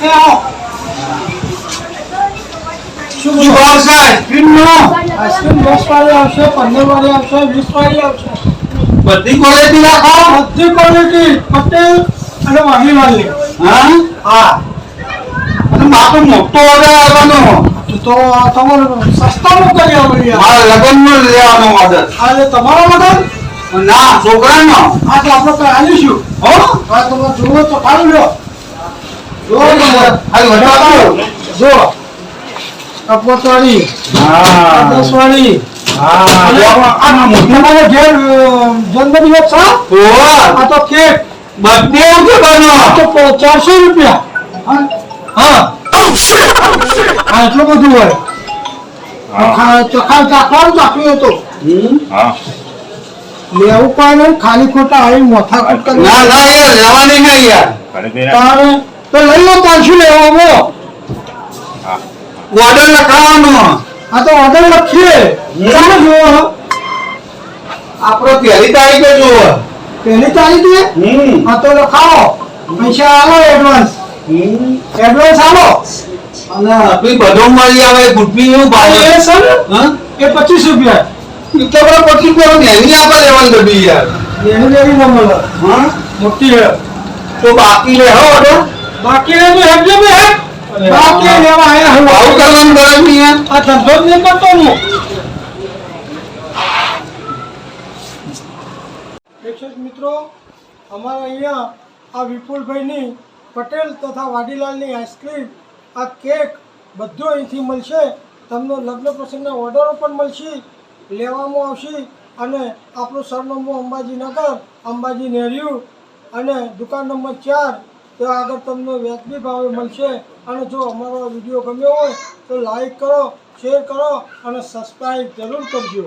એ આવો શું ભાવ છે આઈસ્ક્રીમનો? આઈસ્ક્રીમ 10 વાળી આવશે, 15 વાળી આવશે, 20 વાળી આવશે. બધી ક્વોલિટી રાખો, બધી ક્વોલિટી પટેલ અને વાડીલાલની. હા હા, અને મારો મોટો ઓર્ડર આવવાનો તો તમારે સસ્તામાં કરી આવો યાર. મારા લગ્નનો લેવાનો ઓર્ડર. હા, એટલે તમારો ઓર્ડર? ના, છોકરાનો. હા, તો આપણે કઈ આલીશું. હો, હા, તમે જુઓ તો ખાલી લો. જો જો કપોતવાળી, હા, 10 વાળી, હા, આ મોટા ઘેર જન્મદિવસ છે. આ તો કેક બર્થડે છે બનો તો 400 રૂપિયા. હા, એટલું બધું હોય. ચોખા ચાખવાનું ચાખ્યું હતું. લેવું પડે ખાલી ખોટા આવી મોથા કટ કરી. ના ના, એ લેવાની નહીં યાર. તારે તો લઈ લો, પાછું લેવા ઓર્ડર લખાવવાનો. આ તો ઓર્ડર લખીએ. ચાલો જુઓ, આપણો પહેલી તારીખે જુઓ. પહેલી તારીખે? હા, તો લખાવો. પૈસા આવો એડવાન્સ. એડવાન્સ આવો. અને આપણી બધો મળી આવે. ગુડ્ડી નું ભાવ એ સર એ 25 રૂપિયા. તો બરાબર 25 રૂપિયા નેની આપણે લેવાની બધી યાર. નેની લેવી ન મળે. હા, મોટી હે તો બાકી લે હો ઓર્ડર. બાકી લે તો હેડજો બે હે. બાકી લેવા આયા હું આવું કરવાનું ગરમ નહીં યાર. આ ધંધો જ નહીં કરતો હું. દર્શક મિત્રો, અમારા અહીંયા આ વિપુલભાઈની પટેલ તથા વાડીલાલની આઈસ્ક્રીમ, આ કેક બધું અહીંથી મળશે. તમને લગ્ન પ્રસંગના ઓર્ડરો પણ મળશે, લેવામાં આવશે. અને આપણું સરનામું અંબાજીનગર, અંબાજી નેરિયું, અને દુકાન નંબર 4. તો આગળ તમને વ્યાજબી ભાવે મળશે. અને જો અમારો વિડીયો ગમ્યો હોય તો લાઈક કરો, શેર કરો અને સબસ્ક્રાઈબ જરૂર કરજો.